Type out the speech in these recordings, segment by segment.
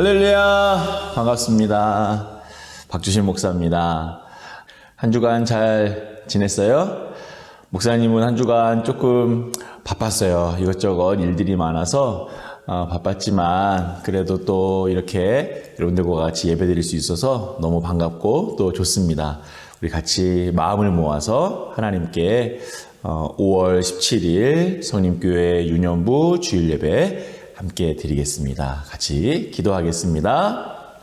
할렐루야, 반갑습니다. 박주신 목사입니다. 한 주간 잘 지냈어요? 목사님은 한 주간 조금 바빴어요. 이것저것 일들이 많아서 바빴지만 그래도 또 이렇게 여러분들과 같이 예배드릴 수 있어서 너무 반갑고 또 좋습니다. 우리 같이 마음을 모아서 하나님께 5월 17일 성림교회 유년부 주일 예배 함께 드리겠습니다. 같이 기도하겠습니다.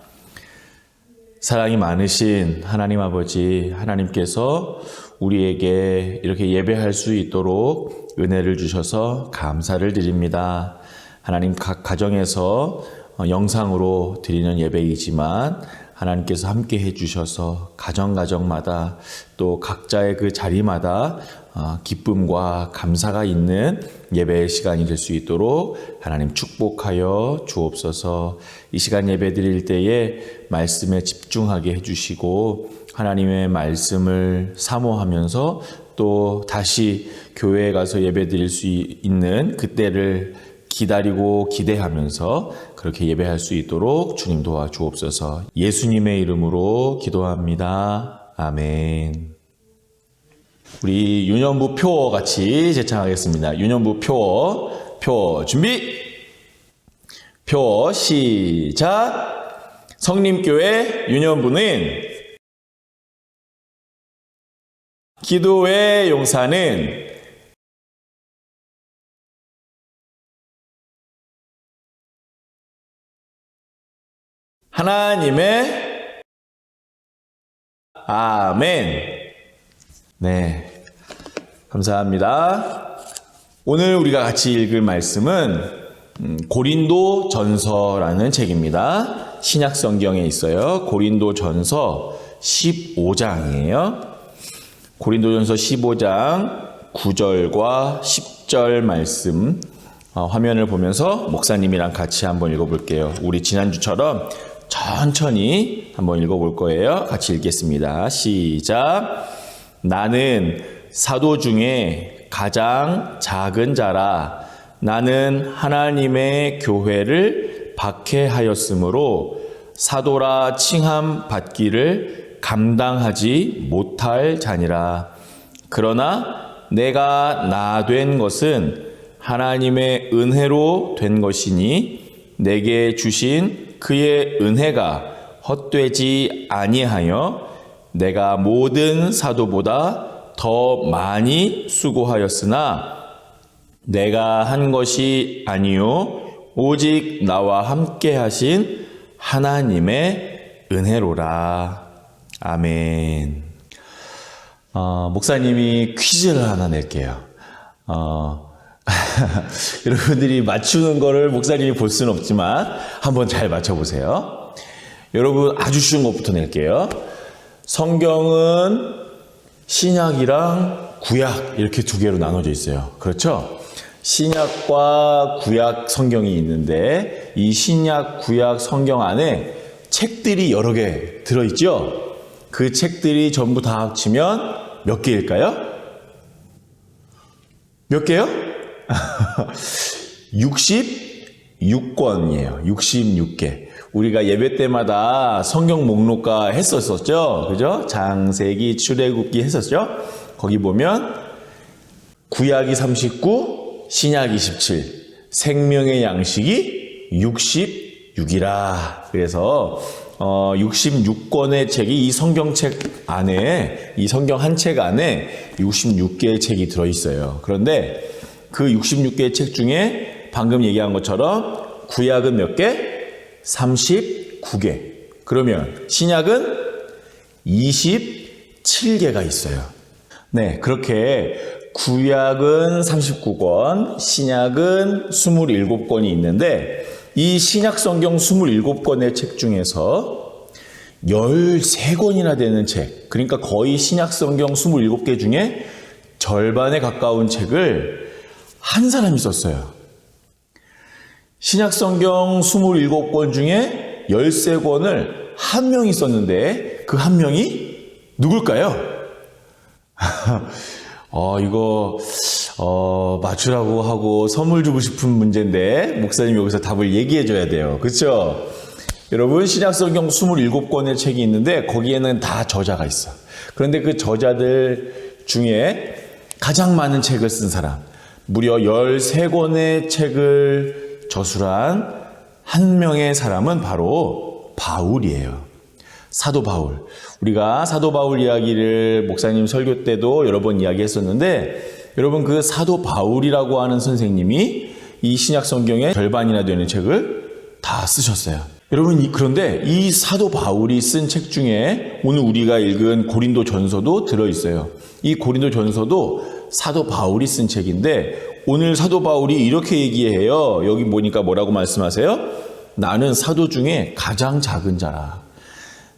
사랑이 많으신 하나님 아버지, 하나님께서 우리에게 이렇게 예배할 수 있도록 은혜를 주셔서 감사를 드립니다. 하나님, 각 가정에서 영상으로 드리는 예배이지만 하나님께서 함께 해주셔서 가정마다 또 각자의 그 자리마다 기쁨과 감사가 있는 예배의 시간이 될 수 있도록 하나님 축복하여 주옵소서. 이 시간 예배 드릴 때에 말씀에 집중하게 해주시고 하나님의 말씀을 사모하면서 또 다시 교회에 가서 예배 드릴 수 있는 그때를 기다리고 기대하면서 그렇게 예배할 수 있도록 주님 도와주옵소서. 예수님의 이름으로 기도합니다. 아멘. 우리 유년부 표어 같이 제창하겠습니다. 유년부 표어 준비. 표어 시작. 성림교회 유년부는 기도의 용사는 하나님의 아멘. 네, 감사합니다. 오늘 우리가 같이 읽을 말씀은 고린도 전서라는 책입니다. 신약 성경에 있어요. 고린도 전서 15장이에요. 고린도 전서 15장 9절과 10절 말씀 화면을 보면서 목사님이랑 같이 한번 읽어볼게요. 우리 지난주처럼 천천히 한번 읽어볼 거예요. 같이 읽겠습니다. 시작. 나는 사도 중에 가장 작은 자라. 나는 하나님의 교회를 박해하였으므로 사도라 칭함 받기를 감당하지 못할 자니라. 그러나 내가 나 된 것은 하나님의 은혜로 된 것이니 내게 주신 그의 은혜가 헛되지 아니하여 내가 모든 사도보다 더 많이 수고하였으나 내가 한 것이 아니요 오직 나와 함께 하신 하나님의 은혜로라. 아멘. 목사님이 퀴즈를 하나 낼게요. 여러분들이 맞추는 거를 목사님이 볼 수는 없지만 한번 잘 맞춰보세요. 여러분 아주 쉬운 것부터 낼게요. 성경은 신약이랑 구약 이렇게 두 개로 나눠져 있어요. 그렇죠? 신약과 구약 성경이 있는데 이 신약, 구약 성경 안에 책들이 여러 개 들어있죠? 그 책들이 전부 다 합치면 몇 개일까요? 몇 개요? 66권이에요. 66개. 우리가 예배 때마다 성경 목록가 했었죠. 그죠? 장세기, 출애굽기 했었죠. 거기 보면 구약이 39, 신약이 17, 생명의 양식이 66이라. 그래서 66권의 책이 이 성경책 안에, 이 성경 한 책 안에 66개의 책이 들어있어요. 그런데 그 66개의 책 중에 방금 얘기한 것처럼 구약은 몇 개? 39개. 그러면 신약은 27개가 있어요. 네, 그렇게 구약은 39권, 신약은 27권이 있는데 이 신약 성경 27권의 책 중에서 13권이나 되는 책, 그러니까 거의 신약 성경 27개 중에 절반에 가까운 책을 한 사람이 썼어요. 신약 성경 27권 중에 13권을 한 명이 썼는데 그 한 명이 누굴까요? 이거 맞추라고 하고 선물 주고 싶은 문제인데 목사님이 여기서 답을 얘기해 줘야 돼요. 그렇죠? 여러분, 신약성경 27권의 책이 있는데 거기에는 다 저자가 있어. 그런데 그 저자들 중에 가장 많은 책을 쓴 사람, 무려 13권의 책을 저술한 한 명의 사람은 바로 바울이에요. 사도 바울. 우리가 사도 바울 이야기를 목사님 설교 때도 여러 번 이야기했었는데, 여러분, 그 사도 바울이라고 하는 선생님이 이 신약 성경의 절반이나 되는 책을 다 쓰셨어요. 여러분, 그런데 이 사도 바울이 쓴 책 중에 오늘 우리가 읽은 고린도 전서도 들어있어요. 이 고린도 전서도 사도 바울이 쓴 책인데, 오늘 사도 바울이 이렇게 얘기해요. 여기 보니까 뭐라고 말씀하세요? 나는 사도 중에 가장 작은 자라.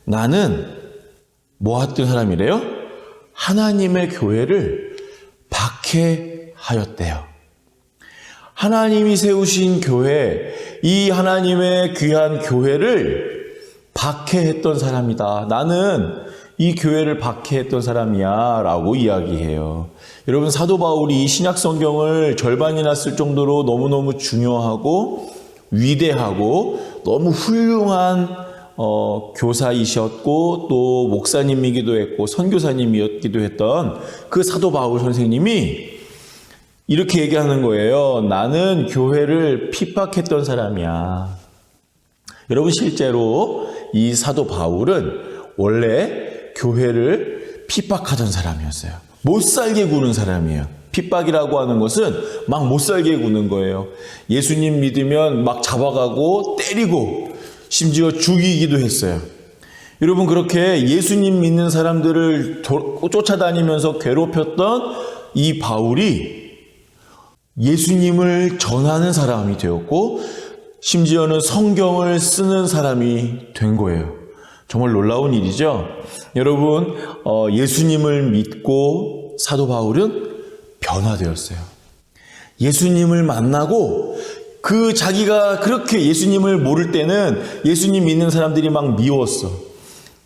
나는 뭐 했던 사람이래요? 하나님의 교회를 박해하였대요. 하나님이 세우신 교회, 이 하나님의 귀한 교회를 박해했던 사람이다. 나는 이 교회를 박해했던 사람이야 라고 이야기해요. 여러분, 사도 바울이 신약 성경을 절반이나 쓸 정도로 너무너무 중요하고 위대하고 너무 훌륭한 교사이셨고 또 목사님이기도 했고 선교사님이었기도 했던 그 사도 바울 선생님이 이렇게 얘기하는 거예요. 나는 교회를 핍박했던 사람이야. 여러분, 실제로 이 사도 바울은 원래 교회를 핍박하던 사람이었어요. 못 살게 구는 사람이에요. 핍박이라고 하는 것은 막 못 살게 구는 거예요. 예수님 믿으면 막 잡아가고 때리고 심지어 죽이기도 했어요. 여러분, 그렇게 예수님 믿는 사람들을 쫓아다니면서 괴롭혔던 이 바울이 예수님을 전하는 사람이 되었고 심지어는 성경을 쓰는 사람이 된 거예요. 정말 놀라운 일이죠. 여러분, 예수님을 믿고 사도 바울은 변화되었어요. 예수님을 만나고 그 자기가 그렇게 예수님을 모를 때는 예수님 믿는 사람들이 막 미웠어.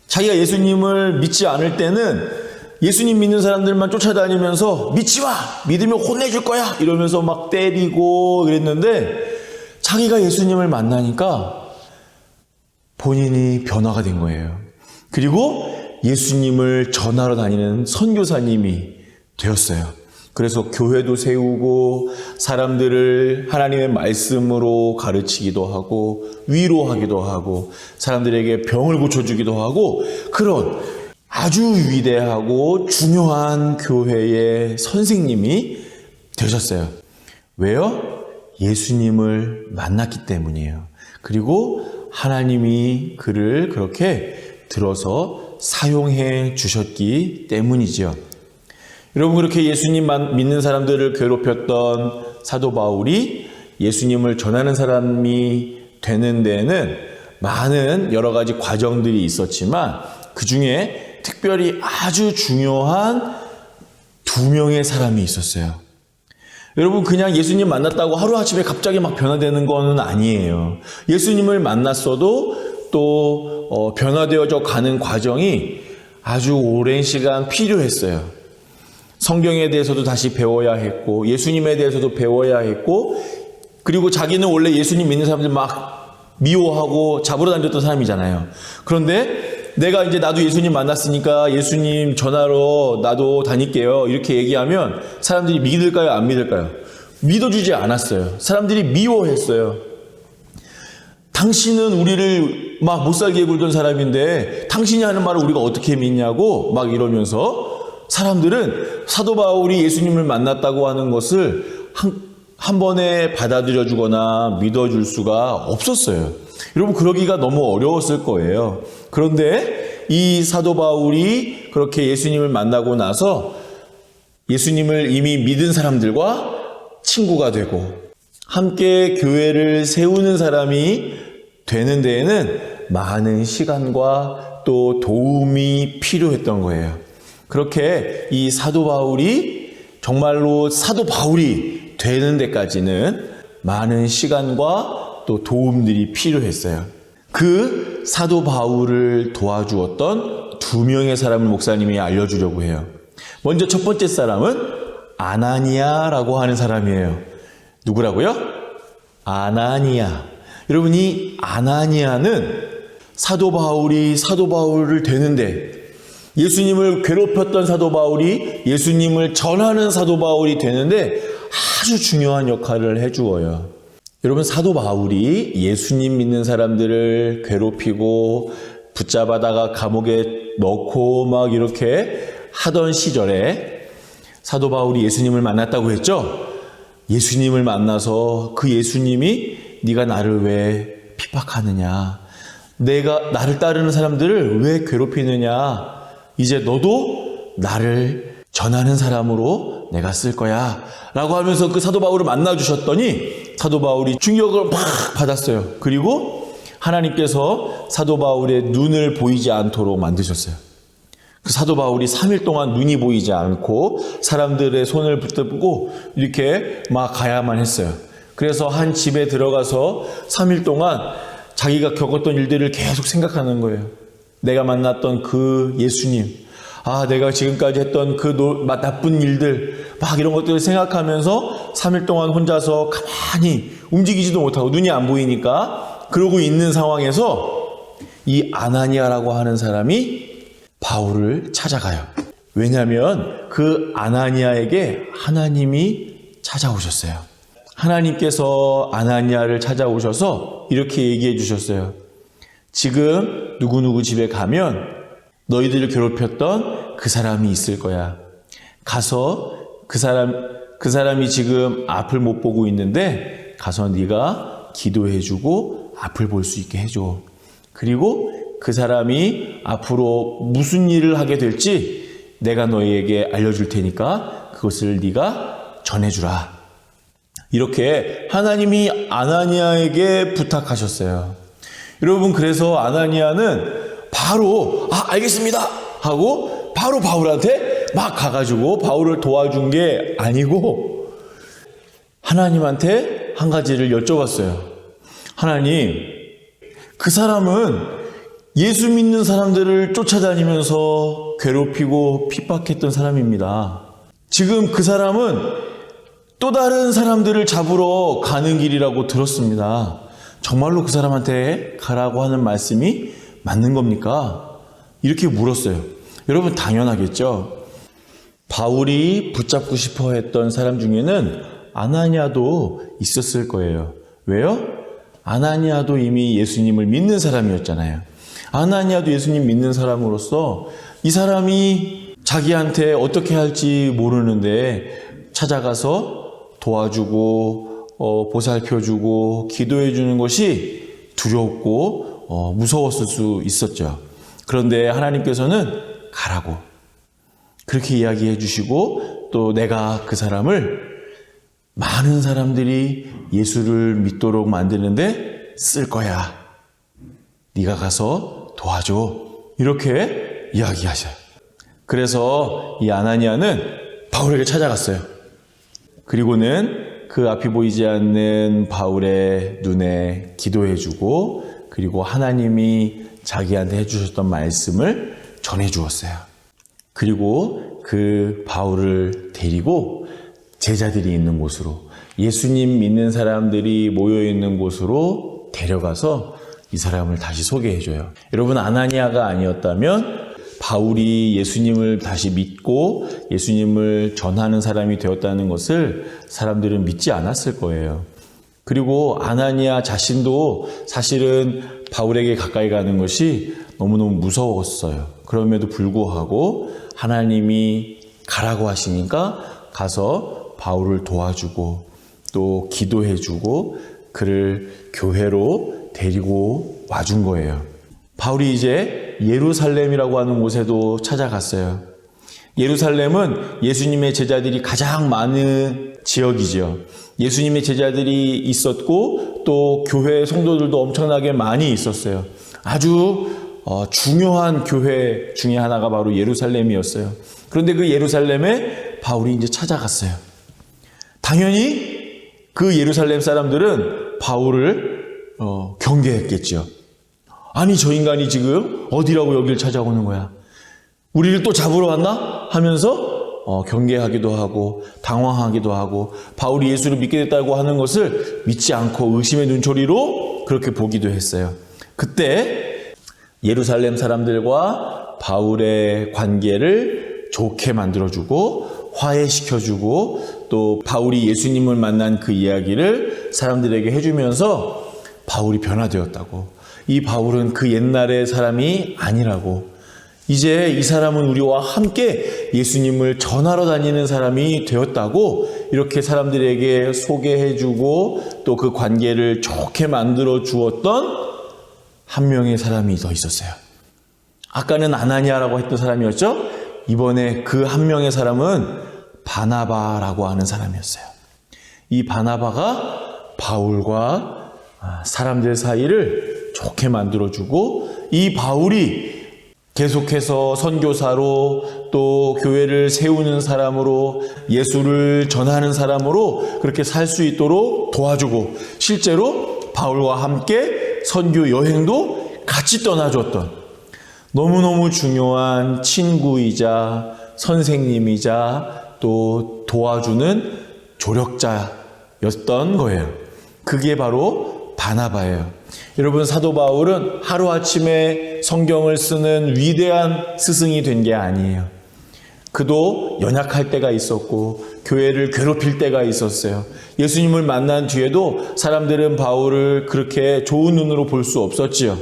자기가 예수님을 믿지 않을 때는 예수님 믿는 사람들만 쫓아다니면서 믿지 마! 믿으면 혼내줄 거야! 이러면서 막 때리고 그랬는데 자기가 예수님을 만나니까 본인이 변화가 된 거예요. 그리고 예수님을 전하러 다니는 선교사님이 되었어요. 그래서 교회도 세우고 사람들을 하나님의 말씀으로 가르치기도 하고 위로하기도 하고 사람들에게 병을 고쳐주기도 하고 그런 아주 위대하고 중요한 교회의 선생님이 되셨어요. 왜요? 예수님을 만났기 때문이에요. 그리고 하나님이 그를 그렇게 들어서 사용해 주셨기 때문이죠. 여러분, 그렇게 예수님 믿는 사람들을 괴롭혔던 사도 바울이 예수님을 전하는 사람이 되는 데에는 많은 여러 가지 과정들이 있었지만 그 중에 특별히 아주 중요한 2명의 사람이 있었어요. 여러분, 그냥 예수님 만났다고 하루아침에 갑자기 막 변화되는 건 아니에요. 예수님을 만났어도 또 변화되어져 가는 과정이 아주 오랜 시간 필요했어요. 성경에 대해서도 다시 배워야 했고 예수님에 대해서도 배워야 했고 그리고 자기는 원래 예수님 믿는 사람들 막 미워하고 잡으러 다녔던 사람이잖아요. 그런데 내가 이제 나도 예수님 만났으니까 예수님 전하러 나도 다닐게요. 이렇게 얘기하면 사람들이 믿을까요? 안 믿을까요? 믿어주지 않았어요. 사람들이 미워했어요. 당신은 우리를 막 못살게 굴던 사람인데 당신이 하는 말을 우리가 어떻게 믿냐고 막 이러면서 사람들은 사도 바울이 예수님을 만났다고 하는 것을 한 번에 받아들여 주거나 믿어줄 수가 없었어요. 여러분, 그러기가 너무 어려웠을 거예요. 그런데 이 사도 바울이 그렇게 예수님을 만나고 나서 예수님을 이미 믿은 사람들과 친구가 되고 함께 교회를 세우는 사람이 되는 데에는 많은 시간과 또 도움이 필요했던 거예요. 그렇게 이 사도 바울이 정말로 사도 바울이 되는 데까지는 많은 시간과 또 도움들이 필요했어요. 그 사도 바울을 도와주었던 2명의 사람을 목사님이 알려주려고 해요. 먼저 첫 번째 사람은 아나니아라고 하는 사람이에요. 누구라고요? 아나니아. 여러분, 이 아나니아는 사도 바울을 되는데, 예수님을 괴롭혔던 사도 바울이 예수님을 전하는 사도 바울이 되는데 아주 중요한 역할을 해주어요. 여러분, 사도 바울이 예수님 믿는 사람들을 괴롭히고 붙잡아다가 감옥에 넣고 막 이렇게 하던 시절에 사도 바울이 예수님을 만났다고 했죠? 예수님을 만나서 그 예수님이 네가 나를 왜 핍박하느냐? 나를 따르는 사람들을 왜 괴롭히느냐? 이제 너도 나를 전하는 사람으로 내가 쓸 거야. 라고 하면서 그 사도 바울을 만나주셨더니 사도 바울이 충격을 막 받았어요. 그리고 하나님께서 사도 바울의 눈을 보이지 않도록 만드셨어요. 그 사도 바울이 3일 동안 눈이 보이지 않고 사람들의 손을 붙들고 이렇게 막 가야만 했어요. 그래서 한 집에 들어가서 3일 동안 자기가 겪었던 일들을 계속 생각하는 거예요. 내가 만났던 그 예수님, 내가 지금까지 했던 그 나쁜 일들, 막 이런 것들을 생각하면서 3일 동안 혼자서 가만히 움직이지도 못하고 눈이 안 보이니까 그러고 있는 상황에서 이 아나니아라고 하는 사람이 바울을 찾아가요. 왜냐하면 그 아나니아에게 하나님이 찾아오셨어요. 하나님께서 아나니아를 찾아오셔서 이렇게 얘기해 주셨어요. 지금 누구누구 집에 가면 너희들을 괴롭혔던 그 사람이 있을 거야. 가서 그 사람이 지금 앞을 못 보고 있는데 가서 네가 기도해주고 앞을 볼 수 있게 해줘. 그리고 그 사람이 앞으로 무슨 일을 하게 될지 내가 너희에게 알려줄 테니까 그것을 네가 전해주라. 이렇게 하나님이 아나니아에게 부탁하셨어요. 여러분, 그래서 아나니아는 바로 알겠습니다 하고 바로 바울한테 막 가가지고 바울을 도와준 게 아니고 하나님한테 한 가지를 여쭤봤어요. 하나님, 그 사람은 예수 믿는 사람들을 쫓아다니면서 괴롭히고 핍박했던 사람입니다. 지금 그 사람은 또 다른 사람들을 잡으러 가는 길이라고 들었습니다. 정말로 그 사람한테 가라고 하는 말씀이 맞는 겁니까? 이렇게 물었어요. 여러분, 당연하겠죠. 바울이 붙잡고 싶어 했던 사람 중에는 아나니아도 있었을 거예요. 왜요? 아나니아도 이미 예수님을 믿는 사람이었잖아요. 아나니아도 예수님 믿는 사람으로서 이 사람이 자기한테 어떻게 할지 모르는데 찾아가서 도와주고 보살펴주고 기도해주는 것이 두렵고 무서웠을 수 있었죠. 그런데 하나님께서는 가라고 그렇게 이야기해 주시고 또 내가 그 사람을 많은 사람들이 예수를 믿도록 만드는데 쓸 거야. 네가 가서 도와줘. 이렇게 이야기하셔요. 그래서 이 아나니아는 바울에게 찾아갔어요. 그리고는 그 앞이 보이지 않는 바울의 눈에 기도해주고 그리고 하나님이 자기한테 해주셨던 말씀을 전해주었어요. 그리고 그 바울을 데리고 제자들이 있는 곳으로, 예수님 믿는 사람들이 모여있는 곳으로 데려가서 이 사람을 다시 소개해줘요. 여러분, 아나니아가 아니었다면 바울이 예수님을 다시 믿고 예수님을 전하는 사람이 되었다는 것을 사람들은 믿지 않았을 거예요. 그리고 아나니아 자신도 사실은 바울에게 가까이 가는 것이 너무너무 무서웠어요. 그럼에도 불구하고 하나님이 가라고 하시니까 가서 바울을 도와주고 또 기도해주고 그를 교회로 데리고 와준 거예요. 바울이 이제 예루살렘이라고 하는 곳에도 찾아갔어요. 예루살렘은 예수님의 제자들이 가장 많은 지역이죠. 예수님의 제자들이 있었고 또 교회 성도들도 엄청나게 많이 있었어요. 아주 중요한 교회 중에 하나가 바로 예루살렘이었어요. 그런데 그 예루살렘에 바울이 이제 찾아갔어요. 당연히 그 예루살렘 사람들은 바울을 경계했겠죠. 아니, 저 인간이 지금 어디라고 여기를 찾아오는 거야? 우리를 또 잡으러 왔나? 하면서 경계하기도 하고 당황하기도 하고 바울이 예수를 믿게 됐다고 하는 것을 믿지 않고 의심의 눈초리로 그렇게 보기도 했어요. 그때 예루살렘 사람들과 바울의 관계를 좋게 만들어주고 화해시켜주고 또 바울이 예수님을 만난 그 이야기를 사람들에게 해주면서 바울이 변화되었다고. 이 바울은 그 옛날의 사람이 아니라고. 이제 이 사람은 우리와 함께 예수님을 전하러 다니는 사람이 되었다고 이렇게 사람들에게 소개해주고 또 그 관계를 좋게 만들어 주었던 한 명의 사람이 더 있었어요. 아까는 아나니아라고 했던 사람이었죠? 이번에 그 한 명의 사람은 바나바라고 하는 사람이었어요. 이 바나바가 바울과 사람들 사이를 좋게 만들어주고 이 바울이 계속해서 선교사로 또 교회를 세우는 사람으로 예수를 전하는 사람으로 그렇게 살 수 있도록 도와주고 실제로 바울과 함께 선교 여행도 같이 떠나줬던 너무너무 중요한 친구이자 선생님이자 또 도와주는 조력자였던 거예요. 그게 바로 바나바예요. 여러분, 사도 바울은 하루아침에 성경을 쓰는 위대한 스승이 된 게 아니에요. 그도 연약할 때가 있었고 교회를 괴롭힐 때가 있었어요. 예수님을 만난 뒤에도 사람들은 바울을 그렇게 좋은 눈으로 볼 수 없었지요.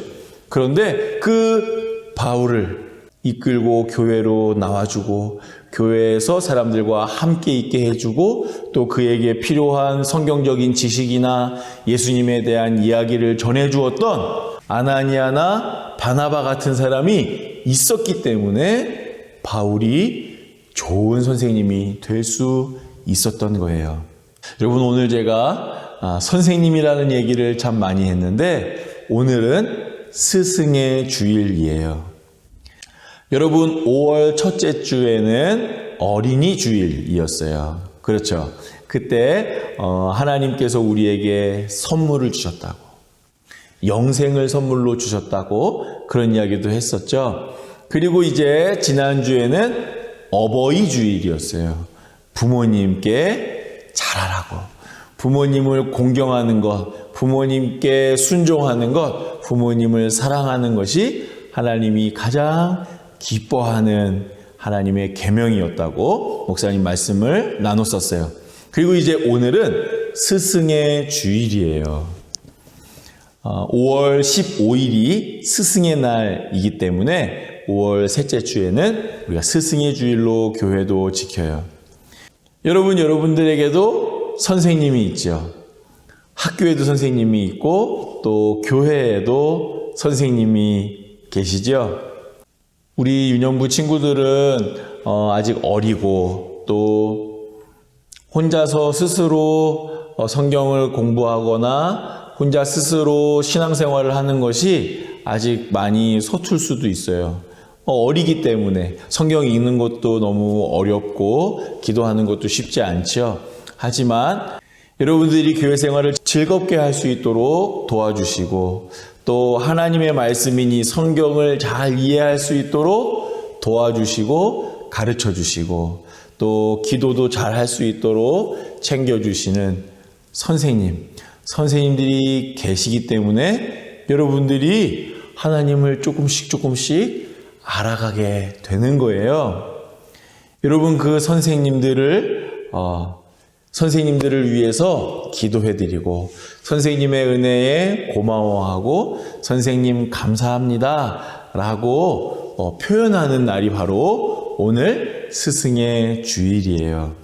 그런데 그 바울을 이끌고 교회로 나와주고 교회에서 사람들과 함께 있게 해주고 또 그에게 필요한 성경적인 지식이나 예수님에 대한 이야기를 전해주었던 아나니아나 바나바 같은 사람이 있었기 때문에 바울이 좋은 선생님이 될 수 있었던 거예요. 여러분, 오늘 제가 선생님이라는 얘기를 참 많이 했는데 오늘은 스승의 주일이에요. 여러분, 5월 첫째 주에는 어린이 주일이었어요. 그렇죠. 그때 하나님께서 우리에게 선물을 주셨다고, 영생을 선물로 주셨다고 그런 이야기도 했었죠. 그리고 이제 지난주에는 어버이 주일이었어요. 부모님께 잘하라고, 부모님을 공경하는 것, 부모님께 순종하는 것, 부모님을 사랑하는 것이 하나님이 가장 기뻐하는 하나님의 계명이었다고 목사님 말씀을 나눴었어요. 그리고 이제 오늘은 스승의 주일이에요. 5월 15일이 스승의 날이기 때문에 5월 셋째 주에는 우리가 스승의 주일로 교회도 지켜요. 여러분, 여러분들에게도 선생님이 있죠. 학교에도 선생님이 있고 또 교회에도 선생님이 계시죠. 우리 유년부 친구들은 아직 어리고 또 혼자서 스스로 성경을 공부하거나 혼자 스스로 신앙생활을 하는 것이 아직 많이 서툴 수도 있어요. 어리기 때문에 성경 읽는 것도 너무 어렵고 기도하는 것도 쉽지 않죠. 하지만 여러분들이 교회 생활을 즐겁게 할 수 있도록 도와주시고 또 하나님의 말씀이니 성경을 잘 이해할 수 있도록 도와주시고 가르쳐주시고 또 기도도 잘 할 수 있도록 챙겨주시는 선생님들이 계시기 때문에 여러분들이 하나님을 조금씩 알아가게 되는 거예요. 여러분, 그 선생님들을 위해서 기도해드리고 선생님의 은혜에 고마워하고 선생님 감사합니다 라고 표현하는 날이 바로 오늘 스승의 주일이에요.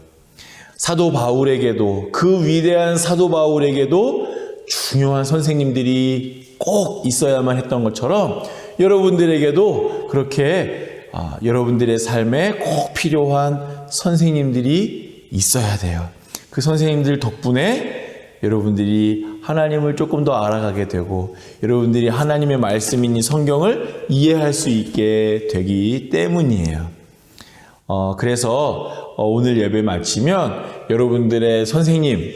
사도 바울에게도, 그 위대한 사도 바울에게도 중요한 선생님들이 꼭 있어야만 했던 것처럼 여러분들에게도 그렇게 여러분들의 삶에 꼭 필요한 선생님들이 있어야 돼요. 그 선생님들 덕분에 여러분들이 하나님을 조금 더 알아가게 되고 여러분들이 하나님의 말씀이니 성경을 이해할 수 있게 되기 때문이에요. 그래서 오늘 예배 마치면 여러분들의 선생님,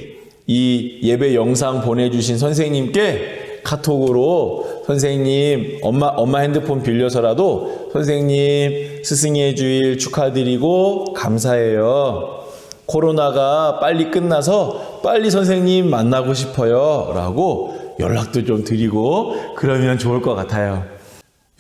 이 예배 영상 보내주신 선생님께 카톡으로 선생님, 엄마 핸드폰 빌려서라도 선생님 스승의 주일 축하드리고 감사해요. 코로나가 빨리 끝나서 빨리 선생님 만나고 싶어요 라고 연락도 좀 드리고 그러면 좋을 것 같아요.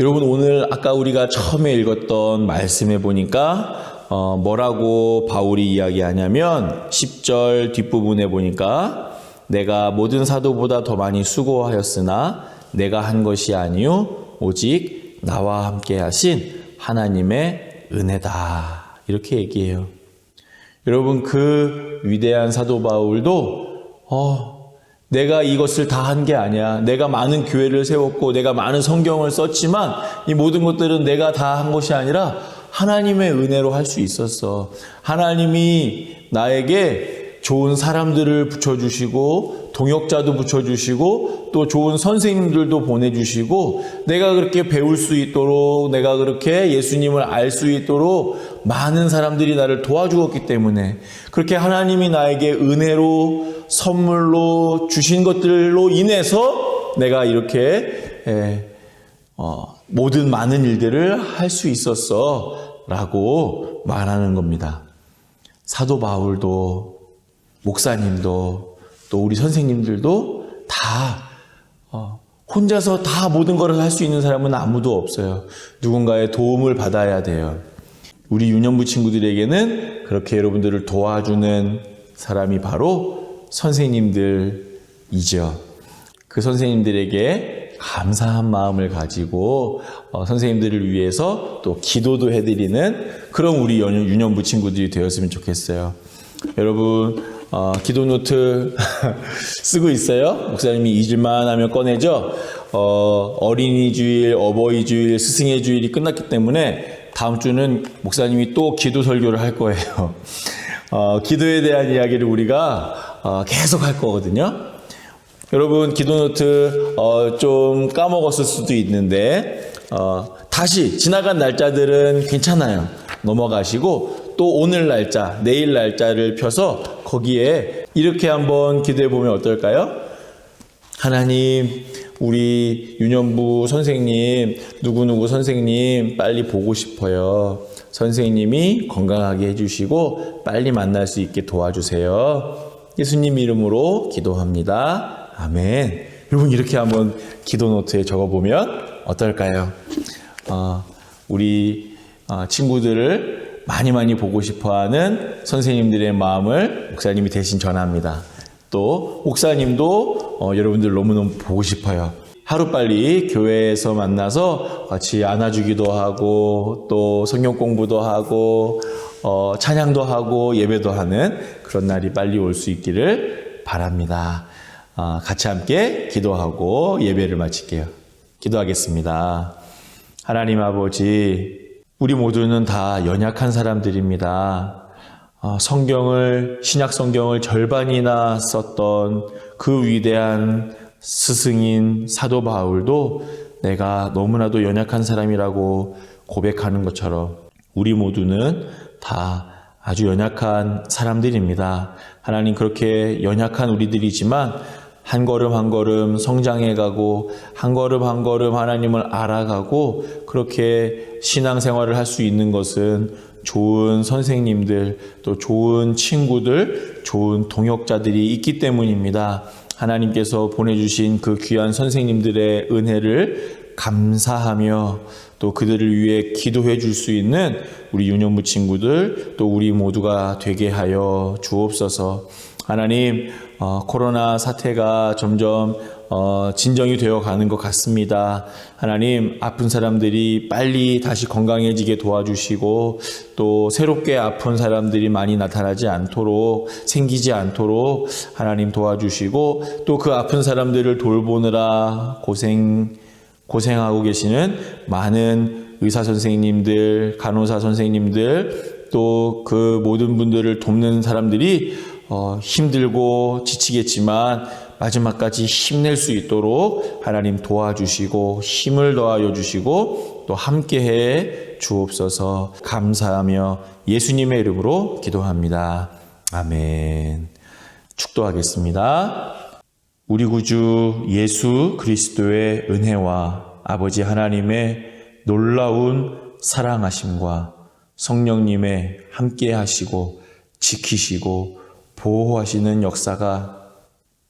여러분, 오늘 아까 우리가 처음에 읽었던 말씀에 보니까 뭐라고 바울이 이야기하냐면 10절 뒷부분에 보니까 내가 모든 사도보다 더 많이 수고하였으나 내가 한 것이 아니요 오직 나와 함께 하신 하나님의 은혜다, 이렇게 얘기해요. 여러분, 그 위대한 사도 바울도 내가 이것을 다 한 게 아니야. 내가 많은 교회를 세웠고 내가 많은 성경을 썼지만 이 모든 것들은 내가 다 한 것이 아니라 하나님의 은혜로 할 수 있었어. 하나님이 나에게 좋은 사람들을 붙여주시고 동역자도 붙여주시고 또 좋은 선생님들도 보내주시고 내가 그렇게 배울 수 있도록, 내가 그렇게 예수님을 알 수 있도록 많은 사람들이 나를 도와주었기 때문에, 그렇게 하나님이 나에게 은혜로 선물로 주신 것들로 인해서 내가 이렇게 모든 많은 일들을 할 수 있었어 라고 말하는 겁니다. 사도 바울도, 목사님도, 또 우리 선생님들도 다 혼자서 다 모든 것을 할 수 있는 사람은 아무도 없어요. 누군가의 도움을 받아야 돼요. 우리 유년부 친구들에게는 그렇게 여러분들을 도와주는 사람이 바로 선생님들이죠. 그 선생님들에게 감사한 마음을 가지고 선생님들을 위해서 또 기도도 해드리는 그런 우리 유년부 친구들이 되었으면 좋겠어요. 여러분, 기도 노트 쓰고 있어요? 목사님이 잊을만 하면 꺼내죠? 어린이 주일, 어버이 주일, 스승의 주일이 끝났기 때문에 다음 주는 목사님이 또 기도 설교를 할 거예요. 기도에 대한 이야기를 우리가 계속 할 거거든요. 여러분, 기도 노트 좀 까먹었을 수도 있는데 다시 지나간 날짜들은 괜찮아요. 넘어가시고 또 오늘 날짜, 내일 날짜를 펴서 거기에 이렇게 한번 기도해 보면 어떨까요? 하나님, 우리 유년부 선생님, 누구누구 선생님 빨리 보고 싶어요. 선생님이 건강하게 해주시고 빨리 만날 수 있게 도와주세요. 예수님 이름으로 기도합니다. 아멘. 여러분, 이렇게 한번 기도 노트에 적어보면 어떨까요? 우리 친구들을 많이 보고 싶어하는 선생님들의 마음을 목사님이 대신 전합니다. 또 목사님도 여러분들 너무너무 보고 싶어요. 하루빨리 교회에서 만나서 같이 안아주기도 하고 또 성경 공부도 하고 찬양도 하고 예배도 하는 그런 날이 빨리 올 수 있기를 바랍니다. 같이 함께 기도하고 예배를 마칠게요. 기도하겠습니다. 하나님 아버지, 우리 모두는 다 연약한 사람들입니다. 신약 성경을 절반이나 썼던 그 위대한 스승인 사도 바울도 내가 너무나도 연약한 사람이라고 고백하는 것처럼 우리 모두는 다 아주 연약한 사람들입니다. 하나님, 그렇게 연약한 우리들이지만 한 걸음 한 걸음 성장해가고 한 걸음 한 걸음 하나님을 알아가고 그렇게 신앙생활을 할 수 있는 것은 좋은 선생님들, 또 좋은 친구들, 좋은 동역자들이 있기 때문입니다. 하나님께서 보내주신 그 귀한 선생님들의 은혜를 감사하며 또 그들을 위해 기도해 줄 수 있는 우리 유년부 친구들, 또 우리 모두가 되게 하여 주옵소서. 하나님, 코로나 사태가 점점 진정이 되어 가는 것 같습니다. 하나님, 아픈 사람들이 빨리 다시 건강해지게 도와주시고 또 새롭게 아픈 사람들이 많이 나타나지 않도록, 생기지 않도록 하나님 도와주시고 또 그 아픈 사람들을 돌보느라 고생하고 계시는 많은 의사 선생님들, 간호사 선생님들, 또 그 모든 분들을 돕는 사람들이 힘들고 지치겠지만 마지막까지 힘낼 수 있도록 하나님 도와주시고 힘을 더하여 주시고 또 함께해 주옵소서. 감사하며 예수님의 이름으로 기도합니다. 아멘. 축도하겠습니다. 우리 구주 예수 그리스도의 은혜와 아버지 하나님의 놀라운 사랑하심과 성령님의 함께하시고 지키시고 보호하시는 역사가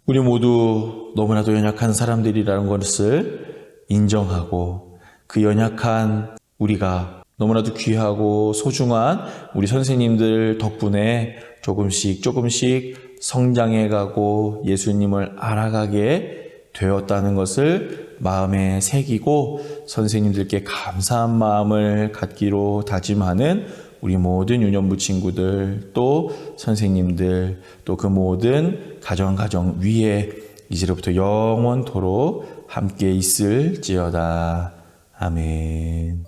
우리 모두 너무나도 연약한 사람들이라는 것을 인정하고 그 연약한 우리가 너무나도 귀하고 소중한 우리 선생님들 덕분에 조금씩 성장해가고 예수님을 알아가게 되었다는 것을 마음에 새기고 선생님들께 감사한 마음을 갖기로 다짐하는 우리 모든 유년부 친구들, 또 선생님들, 또 그 모든 가정 위에 이제로부터 영원토록 함께 있을지어다. 아멘.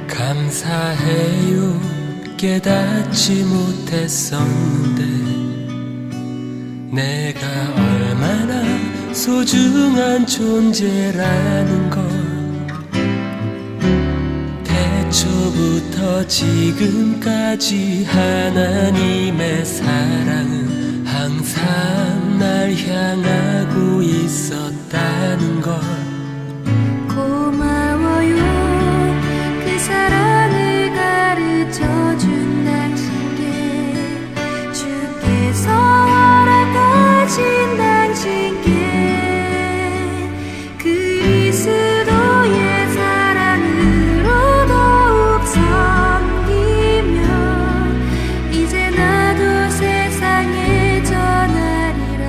감사해요. 깨닫지 못했었는데 내가 얼마나 소중한 존재라는 걸 태초부터 지금까지 하나님의 사랑은 항상 날 향하고 있었다는 걸 고마워요. 그 사랑을 가르쳐준 당신께 주께서 허락하신 당신께 그리스도의 사랑으로 더욱 섬기며 이제 나도 세상에 전하리라.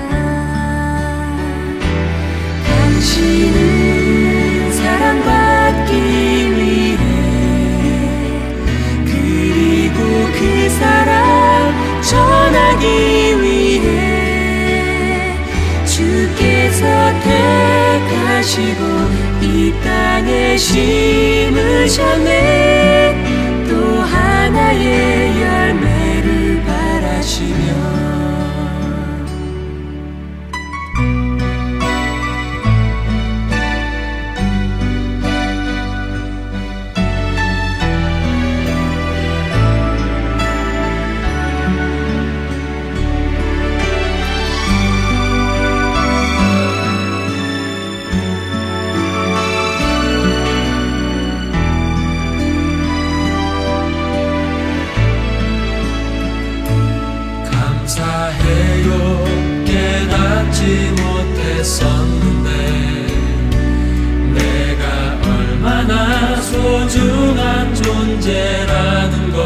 당신은 사랑받기 위해 그리고 그 사랑 전하기 위해 주께서 택하시고 이 땅에 심으셨네. 또 하나의 열매를 바라시며 감사해요. 깨닫지 못했었는데 내가 얼마나 소중한 존재라는 걸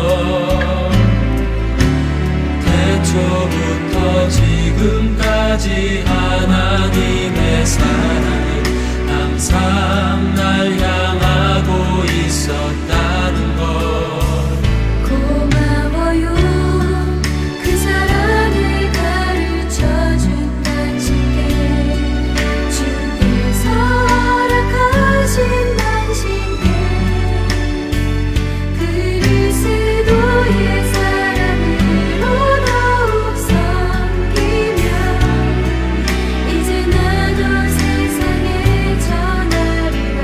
태초부터 지금까지 하나님의 사랑은 항상 날 향하고 있었다는 걸 고마워요. 그 사랑을 가르쳐준 당신께 주께서 허락하신 당신께 그리스도의 사랑으로 더욱 섬기며 이제 나도 세상에 전하리라.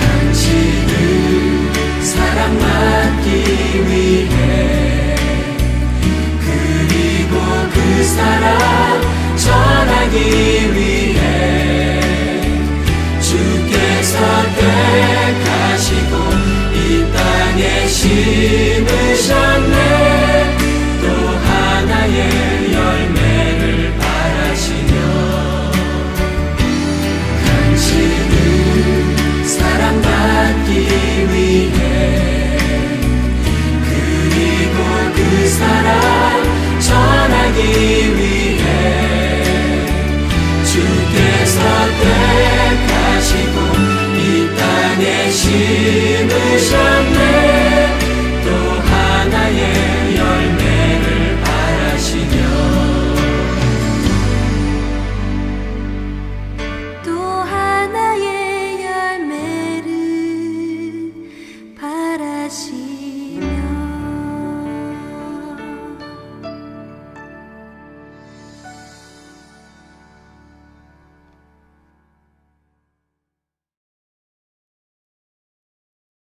당신은 사랑받기 위해 그리고 그 사랑 전하기 위해 주께서 택하시고 이 땅에 심으셨네. 또 하나의 열매를 바라시며 당신은 사랑받기 위해 그리고 그 사랑 전하기 위해 주께서 택하시고 이 땅에 심으셨네.